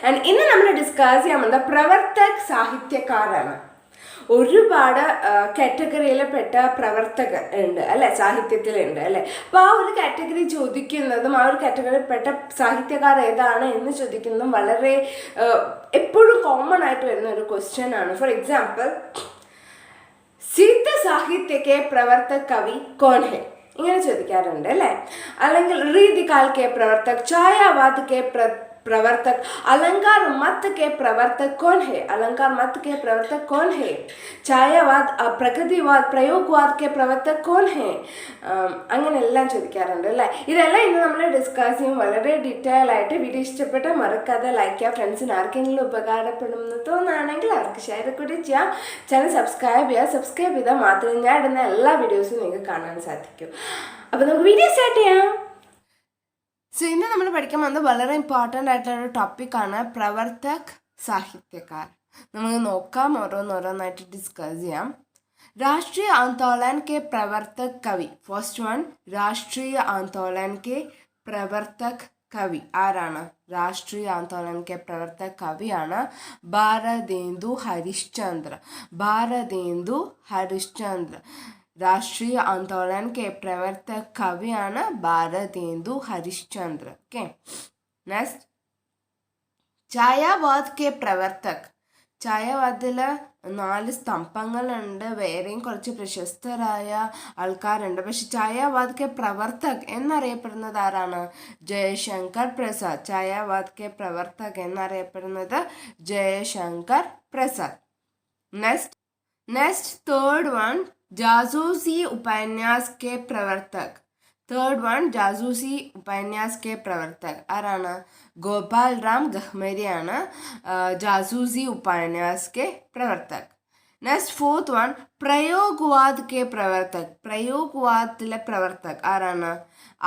And ഇന്ന് നമ്മൾ discuss ചെയ്യാൻ പോകുന്നത് പ്രവർത്തക് സാഹിത്യകാരാണ്. ഒരുപാട് കാറ്റഗറിയിൽ പെട്ട പ്രവർത്തകർ ഉണ്ട് അല്ലെ, സാഹിത്യത്തിലുണ്ട് അല്ലെ. അപ്പോൾ ആ ഒരു കാറ്റഗറി ചോദിക്കുന്നതും ആ ഒരു കാറ്റഗറിയിൽപ്പെട്ട സാഹിത്യകാർ ഏതാണ് എന്ന് ചോദിക്കുന്നതും വളരെ എപ്പോഴും കോമൺ ആയിട്ട് വരുന്ന ഒരു ക്വസ്റ്റ്യൻ ആണ്. ഫോർ എക്സാമ്പിൾ, സിദ്ധ സാഹിത്യക്കെ പ്രവർത്തക് കവി കോൺ ഹെ ഇങ്ങനെ ചോദിക്കാറുണ്ട് അല്ലേ. അല്ലെങ്കിൽ രീതികാൽ കെ പ്രവർത്തക്, ഛായാവാദ് കെ प्रवर्तक, अलंकार मत के प्रवर्तक कौन है? अलंकार मत के प्रवर्तक कौन है? ഛായാവാദ്, പ്രകൃതിവാദ്, പ്രയോഗവാദ് കെ പ്രവർത്തക് കോൺ ഹെ? അങ്ങനെ എല്ലാം ചോദിക്കാറുണ്ട് അല്ലേ. ഇതെല്ലാം ഇന്ന് നമ്മൾ ഡിസ്കസ് ചെയ്യും വളരെ ഡീറ്റെയിൽ ആയിട്ട്. വീഡിയോ ഇഷ്ടപ്പെട്ട മറക്കാതെ ലൈക്ക് ചെയ്യുക. ഫ്രണ്ട്സിന് ആർക്കെങ്കിലും ഉപകാരപ്പെടുമെന്ന് തോന്നുകയാണെങ്കിൽ അവർക്ക് ഷെയർ കൂടി ചെയ്യാം. ചാനൽ സബ്സ്ക്രൈബ് ചെയ്യുക. സബ്സ്ക്രൈബ് ചെയ്താൽ മാത്രമേ ഞാൻ ഇടുന്ന എല്ലാ വീഡിയോസും നിങ്ങൾക്ക് കാണാൻ സാധിക്കൂ. അപ്പോൾ നമുക്ക് വീഡിയോ സ്റ്റാർട്ട് ചെയ്യാം. സോ ഇന്ന് നമ്മൾ പഠിക്കാൻ വന്നത് വളരെ ഇമ്പോർട്ടൻ്റ് ആയിട്ടുള്ളൊരു ടോപ്പിക്കാണ് പ്രവർത്തക് സാഹിത്യകാർ. നമുക്ക് നോക്കാം, ഓരോന്നോരോന്നായിട്ട് ഡിസ്കസ് ചെയ്യാം. രാഷ്ട്രീയ ആന്തോളൻ കെ പ്രവർത്തക് കവി. ഫസ്റ്റ് വൺ, രാഷ്ട്രീയ ആന്തോളൻ കെ പ്രവർത്തക് കവി ആരാണ്? രാഷ്ട്രീയ ആന്തോളൻ കെ പ്രവർത്തക് കവിയാണ് ഭാരതേന്ദു ഹരിശ്ചന്ദ്ര. ഭാരതേന്ദു ഹരിശ്ചന്ദ്ര राष्ट्रीय आंदोलन के प्रवर्तक कविയാണ് ഭാരതേന്ദു ഹരിശ്ചന്ദ്ര. ഓക്കെ, നെക്സ്റ്റ് ഛായാവാദ് കെ പ്രവർത്തക്. ഛായാവാദിൽ 4 സ്തംഭങ്ങളുണ്ട്. വേറെയും കുറച്ച് പ്രശസ്തരായ ആൾക്കാരുണ്ട്. പക്ഷെ ഛായാവാദ് കെ പ്രവർത്തക് എന്നറിയപ്പെടുന്നത് ആരാണ്? ജയശങ്കർ പ്രസാദ്. ഛായാവാദ് കെ പ്രവർത്തക് എന്നറിയപ്പെടുന്നത് Jaishankar Prasad. Next third one, जासूसी उपन्यास के प्रवर्तक. थर्ड वन, जासूसी उपन्यास के प्रवर्तक ആരാണ്? ഗോപാൽ റാം ഗഹ്മരിയാണ് ജാസൂസി ഉപന്യാസ് കെ പ്രവർത്തക്. നെക്സ്റ്റ് ഫോർത്ത് വൺ, പ്രയോഗവാദ് കെ പ്രവർത്തക്. പ്രയോഗവാദിലെ പ്രവർത്തക് ആരാണ്?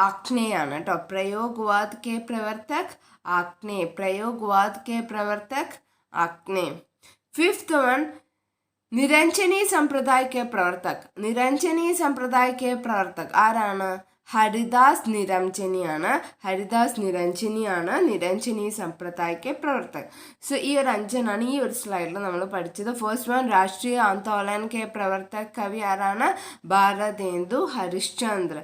ആഗ്നേയാണ് കേട്ടോ. പ്രയോഗവാദ് കെ പ്രവർത്തക് ആഗ്നേ. പ്രയോഗവാദ് കെ പ്രവർത്തക് ആഗ്നേ. ഫിഫ്ത്ത് വൺ, നിരഞ്ജനി സമ്പ്രദായ കെ പ്രവർത്തക്. നിരഞ്ജനി സമ്പ്രദായ കെ പ്രവർത്തക് ആരാണ്? ഹരിദാസ് നിരഞ്ജനിയാണ്. ഹരിദാസ് നിരഞ്ജനിയാണ് നിരഞ്ജനി സമ്പ്രദായ കെ പ്രവർത്തക്. സോ ഈ ഒരു 5 ഈ ഒരു സ്ലൈഡിൽ നമ്മൾ പഠിച്ചത്. ഫസ്റ്റ് വൺ, രാഷ്ട്രീയ ആന്തോളൻ കെ പ്രവർത്തക് കവി ആരാണ്? ഭാരതേന്ദു ഹരിശ്ചന്ദ്ര.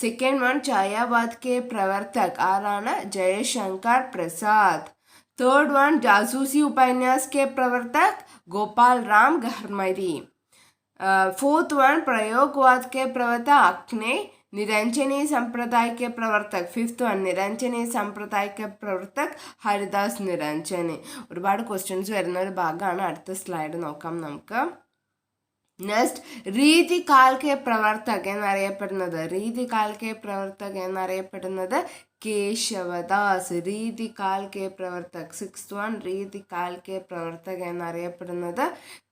സെക്കൻഡ് വൺ, ഛായാവാദ് കെ പ്രവർത്തക് ആരാണ്? ജയശങ്കർ പ്രസാദ്. थर्ड वन, जासूसी उपन्यास के प्रवर्तक गोपाल राम गहमरी. फोर्थ वन, प्रयोगवाद के प्रवर्तक आग्ने. निरंजनी संप्रदाय के प्रवर्तक फिफ्थ वन, निरंजनी संप्रदाय के प्रवर्तक ഹരിദാസ് നിരഞ്ജനി. ഒരുപാട് ക്വസ്റ്റ്യൻസ് വരുന്ന ഒരു ഭാഗമാണ്. അടുത്ത സ്ലൈഡ് നോക്കാം നമുക്ക്. നെക്സ്റ്റ്, രീതികാൽ കെ പ്രവർത്തക് എന്നറിയപ്പെടുന്നത്. രീതികാൽ കെ പ്രവർത്തക് എന്നറിയപ്പെടുന്നത് കേശവദാസ്. രീതികാൽ കെ പ്രവർത്തക്. സിക്സ്ത് വൺ, രീതികാൽ കെ പ്രവർത്തക് എന്നറിയപ്പെടുന്നത്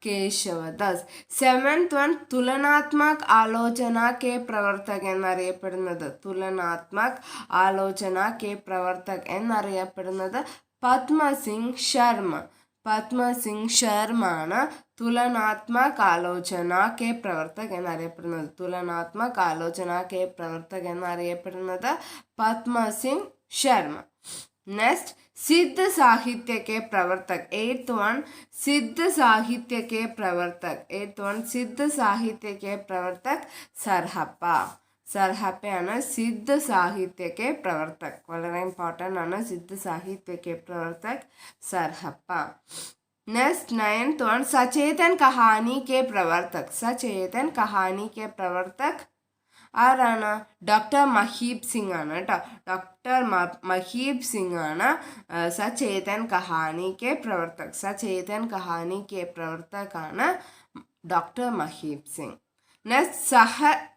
കേശവദാസ്. സെവൻത് വൺ, തുലനാത്മക് ആലോചന കെ പ്രവർത്തക് എന്നറിയപ്പെടുന്നത്. തുലനാത്മക് ആലോചന കെ പ്രവർത്തക് എന്നറിയപ്പെടുന്നത് പത്മസിംഗ് ശർമ്മ. പത്മസിംഗ് ശർമ്മ ആണ് തുലനാത്മക് ആലോചന കെ പ്രവർത്തക് എന്നറിയപ്പെടുന്നത്. തുലനാത്മക് ആലോചന കെ പ്രവർത്തക് എന്നറിയപ്പെടുന്നത് പത്മസിംഗ് ശർമ്മ. നെക്സ്റ്റ്, സിദ്ധ സാഹിത്യ കെ പ്രവർത്തക്. എയ്ത്ത് വൺ, സിദ്ധ സാഹിത്യ കെ പ്രവർത്തക്. എയ്ത്ത് വൺ, സിദ്ധ സാഹിത്യ കെ പ്രവർത്തക് സർഹപ്പ. സർഹപ്പയാണ് സിദ്ധ സാഹിത്യ കെ പ്രവർത്തക്. വളരെ ഇമ്പോർട്ടൻ്റ് ആണ്. സിദ്ധ സാഹിത്യ കെ പ്രവർത്തക് സർഹപ്പ. നെക്സ്റ്റ്, നയൻത് വൺ, സചേതൻ കഹാനി കെ പ്രവർത്തക്. സചേതൻ കഹാനി കെ പ്രവർത്തക് ആരാണ്? ഡോക്ടർ മഹീബ് സിംഗ് ആണ് കേട്ടോ. ഡോക്ടർ മഹീബ് സിംഗ് ആണ് സചേതൻ കഹാനി കെ പ്രവർത്തക്. സചേതൻ കഹാനി കെ പ്രവർത്തക് ആണ് ഡോക്ടർ മഹീബ് സിംഗ്. नेक्स्ट,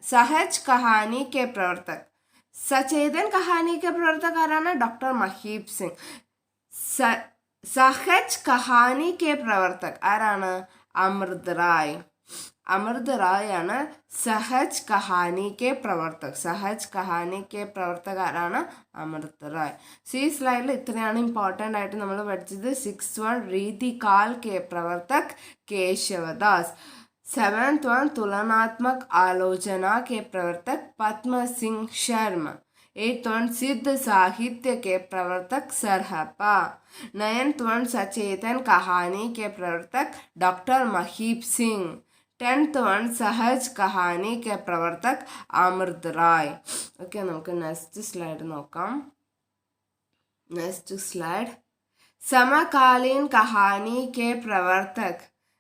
सहज कहानी के प्रवर्तक. सचेतन कहानी के प्रवर्तक आराना डॉक्टर महीब सिंह. सहज कहानी के प्रवर्तक आराना अमृत राय. अमृत राय ആണ് സഹജ് കഹാനി കെ പ്രവർത്തക്. സഹജ് കഹാനി കെ പ്രവർത്തക് ആരാണ്? അമൃത് റായ്. സോ ഈ സ്ലൈഡിൽ ഇത്രയാണ് ഇമ്പോർട്ടൻ്റ് ആയിട്ട് നമ്മൾ പഠിച്ചത്. സിക്സ് വൺ, രീതികാൽ കെ പ്രവർത്തക് കേശവദാസ്. सेवन्थ वन, तुलनात्मक आलोचना के प्रवर्तक पद्म सिंह शर्मा. 8th one सिद्ध साहित्य के प्रवर्तक सरहप्पा। 9th one सचेतन कहानी के प्रवर्तक doctor Mahip Singh. 10th one सहज कहानी के प्रवर्तक अमृत राय। ഓക്കെ, നമുക്ക് നെക്സ്റ്റ് സ്ലൈഡ് നോക്കാം. Next slide. समकालीन कहानी के प्रवर्तक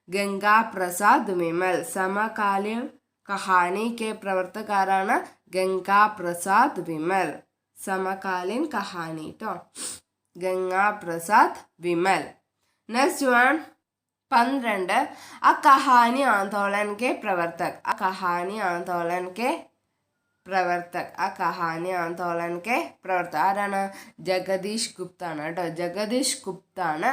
गंगा प्रसाद विमल. समकालीन कहानी के प्रवर्तक आराണ് गंगा प्रसाद विमल. समकालीन कहानी तो गंगा प्रसाद विमल. नेक्स्ट वन 12 कहानी आंदोलन के प्रवर्तक. कहानी आंदोलन के प्रवर्तक. कहानी आंदोलन के प्रवर्तक आराണ് जगदीश गुप्ता ആണ് കേട്ടോ. जगदीश गुप्ता ആണ്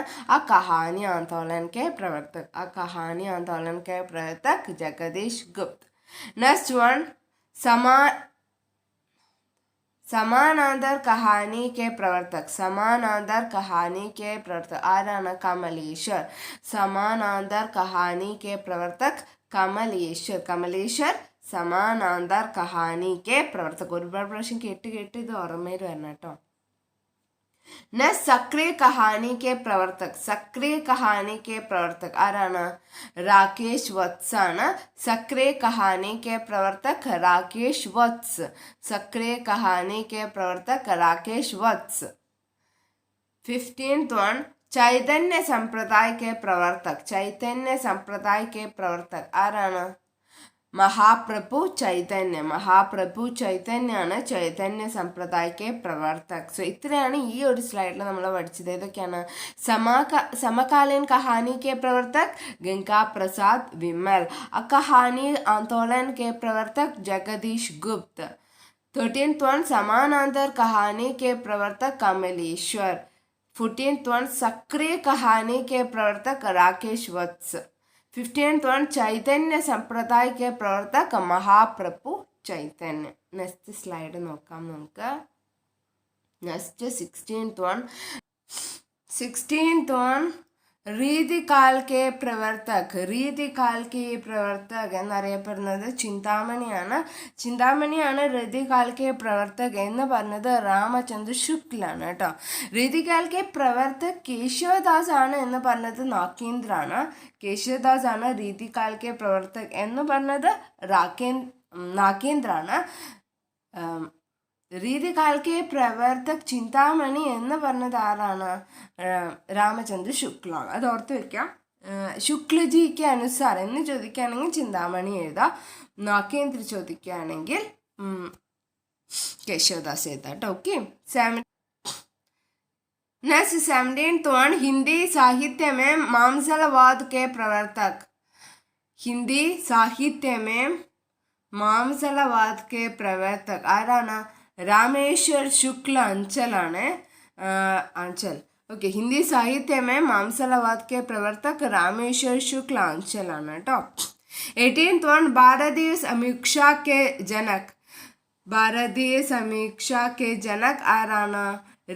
कहानी आंदोलन के प्रवर्तक. कहानी आंदोलन के प्रवर्तक जगदीश गुप्ता. नेक्स्ट वन समानांतर कहानी के प्रवर्तक. समानांतर कहानी के प्रवर्तक आराണ് कमलेश्वर. समानांतर कहानी के प्रवर्तक कमलेश्वर. कमलेश्वर समानांतर कहानी के प्रवर्तक. ഒരുപാട് പ്രാവശ്യം കേട്ട് ഇത് ഓർമ്മയിൽ വരണം കേട്ടോ. नेक्स्ट सक्रिय कहानी के प्रवर्तक. सक्रिय कहानी के प्रवर्तक आराണ് राकेश वत्स ആണ്. सक्रिय कहानी के प्रवर्तक राकेश वत्स. सक्रिय कहानी के प्रवर्तक राकेश वत्स. 15th one चैतन्य संप्रदाय के प्रवर्तक. चैतन्य संप्रदाय के प्रवर्तक आराണ് महाप्रभु चैतन्य. महाप्रभु ചൈതന്യാണ് ചൈതന്യ സമ്പ്രദായക്കെ പ്രവർത്തക്. സോ ഇത്രയാണ് ഈ ഒരു സ്ലൈഡിൽ നമ്മൾ പഠിച്ചത്. ഏതൊക്കെയാണ്? സമകാलीन कहानी के प्रवर्तक गंगा प्रसाद विमल. कहानी आंदोलन के प्रवर्तक जगदीश गुप्त. 13th one समानांतर कहानी के प्रवर्तक कमलेश्वर. 14th one सक्रिय कहानी के प्रवर्तक राकेश वत्स. 15th one चैतन्य संप्रदाय के प्रवर्तक महाप्रभु चैतन्य. നെക്സ്റ്റ് സ്ലൈഡ് നോക്കാം നമുക്ക്. നെക്സ്റ്റ് 16th one രീതികാൽ കെ പ്രവർത്തക്. രീതികാൽ കെ പ്രവർത്തക് എന്നറിയപ്പെടുന്നത് ചിന്താമണിയാണ്. ചിന്താമണിയാണ് രീതികാൽ കെ പ്രവർത്തക് എന്ന് പറഞ്ഞത് രാമചന്ദ്ര ശുക്ലാണ് കേട്ടോ. രീതികാൽ കെ പ്രവർത്തക് കേശവദാസ് ആണ് എന്ന് പറഞ്ഞത് നാഗേന്ദ്രാണ്. കേശവദാസ് ആണ് രീതികാൽ കെ പ്രവർത്തക് എന്ന് പറഞ്ഞത് നാഗേന്ദ്രാണ്. രീതികാൽ കെ പ്രവർത്തക് ചിന്താമണി എന്ന് പറഞ്ഞത് ആരാണ്? രാമചന്ദ്ര ശുക്ലാണ്. അത് ഓർത്ത് വെക്കാം. ശുക്ലജിക്ക് അനുസാർ എന്ന് ചോദിക്കുകയാണെങ്കിൽ ചിന്താമണി എഴുതാം. നാഗേന്ദ്ര ചോദിക്കുകയാണെങ്കിൽ കേശവദാസ് എഴുതാം കേട്ടോ. ഓക്കെ. 17th one हिंदी साहित्य में मामसलवाद के प्रवर्तक. हिंदी साहित्य में मामसलवाद के प्रवर्तक आराണ് रामेश्वर शुक्ल अंचലാണ്. अंचल. ओके. हिंदी साहित्य में मामसलवाद के प्रवर्तक रामेश्वर शुक्ल अंचലാണ് കേട്ടോ. 18th one भारतीय समीक्षा के जनक. भारतीय समीक्षा के जनक ആരാണ്?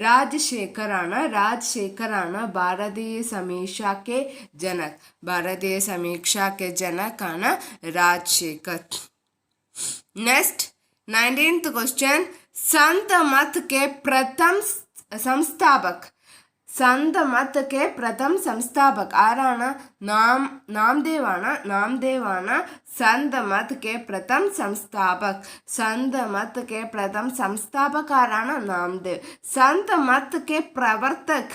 രാജശേഖറാണ്. രാജശേഖറാണ് ഭാരതീയ സമീക്ഷ കെ ജനക്. ഭാരതീയ സമീക്ഷ കെ ജനക് ആണ് രാജശേഖർ. नेक्स्ट 19th क्वेश्चन संत मत के प्रथम संस्थापक. संत मत के प्रथम संस्थापक ആരാണ്? നാംദേവാണ്. നാംദേവാണ് संत मत के प्रथम संस्थापक. संत मत के प्रथम संस्थापक ആരാണ്? നാംദേവ്. संत मत के प्रवर्तक.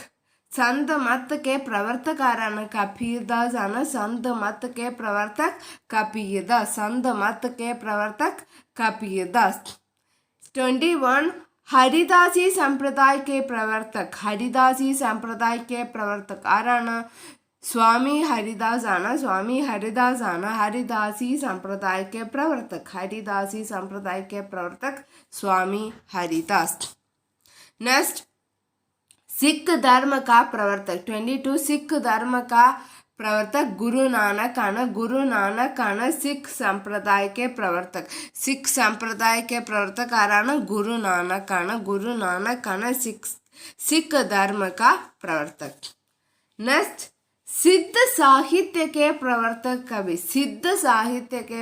संत मत के प्रवर्तक आराണ്? कबीरदास ആണ്. संत मत के प्रवर्तक कबीरदास. संत मत के प्रवर्तक कबीरदास. 21 हरिदासी संप्रदाय के प्रवर्तक. हरिदासी संप्रदाय के प्रवर्तक ആരാണ്? स्वामी हरिदास ആണ്. स्वामी हरिदास ആണ് हरिदासी संप्रदाय के प्रवर्तक. हरिदासी संप्रदाय के प्रवर्तक स्वामी हरिदास. नेक्स्ट सिख धर्म का प्रवर्तक. 22 सिख धर्म का प्रवर्तक गुरु नानक ആണ്. गुरु नानक ആണ് सिख संप्रदाय के प्रवर्तक. सिख संप्रदाय के प्रवर्तक ആരാണ്? गुरु नानक ആണ്. गुरु नानक ആണ് सिख धर्म का प्रवर्तक. नेक्स्ट सिद्ध साहित्य के प्रवर्तक कवि. सिद्ध साहित्य के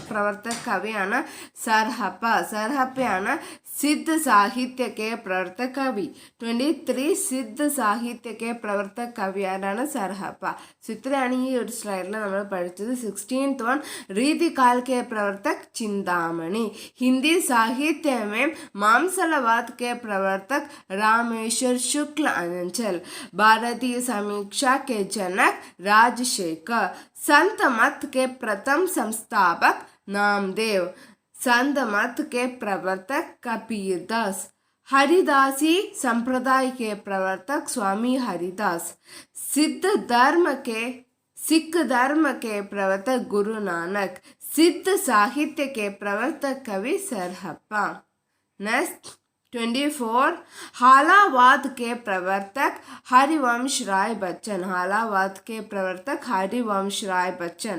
प्रवर्तक कविയാണ് സർഹപ്പ. സർഹപ്പയാണ് सिद्ध साहित्य के प्रवर्तक कवि 23 സിദ്ധ സാഹിത്യക്കെ പ്രവർത്തക കവി ആരാണ് സർഹപ്പ. സോ ഇത്രയാണ് ഈ ഒരു സ്ലൈഡിൽ നമ്മൾ പഠിച്ചത്. 16th വൺ रीतिकाल के प्रवर्तक चिंतामणि. हिंदी साहित्य में मांसलवाद के प्रवर्तक रामेश्वर शुक्ल अंचल. भारतीय समीक्षा के जनक राजशेखर. संत मत के प्रथम संस्थापक नामदेव. संत मत के प्रवर्तक कबीरदास. हरिदासी संप्रदाय के प्रवर्तक स्वामी हरिदास. सिख धर्म के प्रवर्तक गुरु नानक. सिद्ध साहित्य के प्रवर्तक कवि सरहप्पा. नेक्स्ट 24 हालावाद के प्रवर्तक हरिवंश राय बच्चन. हालावाद के प्रवर्तक हरिवंश राय बच्चन.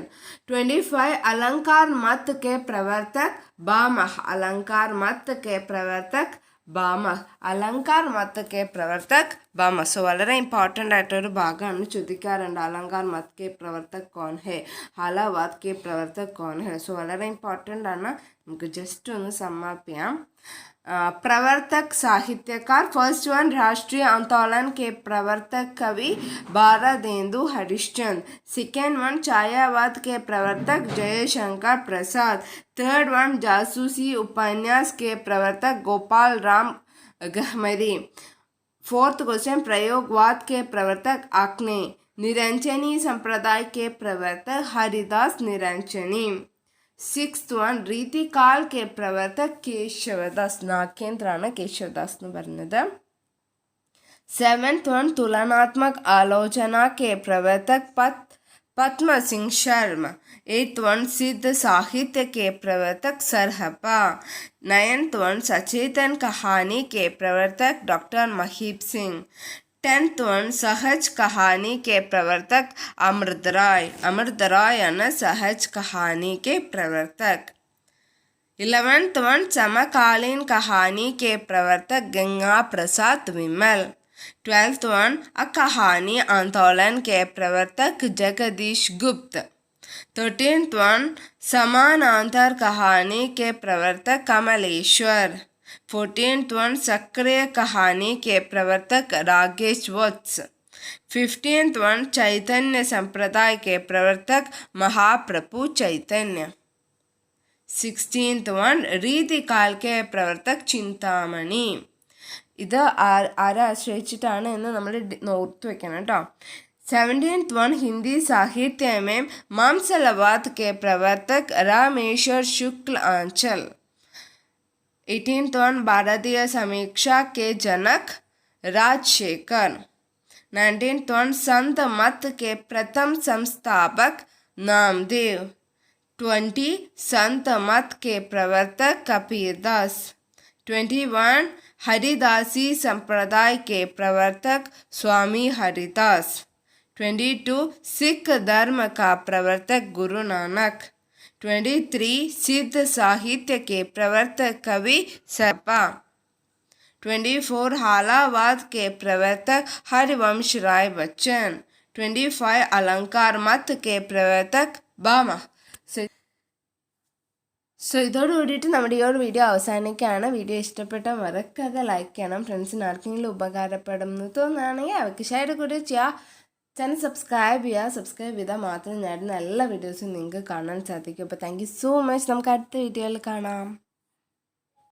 25 अलंकार मत के प्रवर्तक भामह. अलंकार मत के प्रवर्तक ഭാമഹ്. അലങ്കാർ മത്ത് കെ പ്രവർത്തക് ഭാമഹ്. സോ വളരെ ഇമ്പോർട്ടൻ്റ് ആയിട്ടൊരു ഭാഗമാണ്, ചോദിക്കാറുണ്ട് അലങ്കാർ മത്ത് കെ പ്രവർത്തക് കോൺ ഹെ, ഹാലാവാദ് കെ പ്രവർത്തക് കോൺ ഹെ. സോ വളരെ ഇമ്പോർട്ടൻ്റ് ആണ്. നമുക്ക് ജസ്റ്റ് ഒന്ന് സമ്മപ്പ് ചെയ്യാം. प्रवर्तक साहित्यकार फर्स्ट वन राष्ट्रीय आंदोलन के प्रवर्तक कवि भारतेंदु हरिश्चंद्र. सेकेंड वन छायावाद के प्रवर्तक जयशंकर प्रसाद. थर्ड वन जासूसी उपन्यास के प्रवर्तक गोपाल राम गहमरी. फोर्थ क्वेश्चन प्रयोगवाद के प्रवर्तक आक्ने. निरंजनी संप्रदाय के प्रवर्तक हरिदास निरंजनी. सिक्स्थ वन रीतिकाल के प्रवर्तक केशवदास. नागेंद्राണ് കേശവദാസ് എന്ന് പറഞ്ഞത്. सेवेंथ वन तुलनात्मक आलोचना के प्रवर्तक पद्म सिंह शर्मा. एट्थ वन सिद्ध साहित्य के प्रवर्तक सरहप्पा. नाइन्थ वन सचेतन कहानी के प्रवर्तक doctor Mahip Singh. 10th one सहज कहानी के प्रवर्तक अमृत राय. अमृत राय है सहज कहानी के प्रवर्तक. 11th वन समकालीन कहानी के प्रवर्तक गंगा प्रसाद विमल. 12th वन कहानी आंदोलन के प्रवर्तक जगदीश गुप्त. 13th वन समानांतर कहानी के प्रवर्तक कमलेश्वर. 14th वन सक्रिय कहानी के प्रवर्तक राकेश वत्स. 15th वन चैतन्य संप्रदाय के प्रवर्तक महाप्रभु चैतन्य. 16th वन रीतिकाल के प्रवर्तक चिंतामणि. ഇത് ആരെ ആശ്രയിച്ചിട്ടാണ് എന്ന് നമ്മൾ ഓർത്ത് വെക്കണം കേട്ടോ. 17th वन हिंदी साहित्य में मांसलवाद के प्रवर्तक रामेश्वर शुक्ल अंचल. 18th वन भारतीय समीक्षा के जनक राजशेखर. 19th वन संत मत के प्रथम संस्थापक नामदेव. 20 संत मत के प्रवर्तक कबीरदास. 21 हरिदासी संप्रदाय के प्रवर्तक स्वामी हरिदास. 22 सिख धर्म का प्रवर्तक गुरु नानक. 23 सिद्ध साहित्य के प्रवर्तक कवि सरहप्पा. 24 हालावाद के प्रवर्तक हरिवंश राय बच्चन. 25 अलंकार मत के प्रवर्तक भामह. സോ ഇതോട് കൂടിയിട്ട് നമ്മുടെ ഈ ഒരു വീഡിയോ അവസാനിക്കുകയാണ്. വീഡിയോ ഇഷ്ടപ്പെട്ടാൽ മറക്കാതെ ലൈക്ക് ചെയ്യണം. ഫ്രണ്ട്സിന് ആർക്കെങ്കിലും ഉപകാരപ്പെടുമെന്ന് തോന്നുകയാണെങ്കിൽ അവർക്ക് ഷെയർ കൂടി ചെയ്യുക. ചാനൽ സബ്സ്ക്രൈബ് ചെയ്യുക. സബ്സ്ക്രൈബ് ചെയ്താൽ മാത്രം നേടുന്ന എല്ലാ വീഡിയോസും നിങ്ങൾക്ക് കാണാൻ സാധിക്കും. അപ്പോൾ താങ്ക് യു സോ മച്ച്. നമുക്ക് അടുത്ത വീഡിയോയിൽ കാണാം.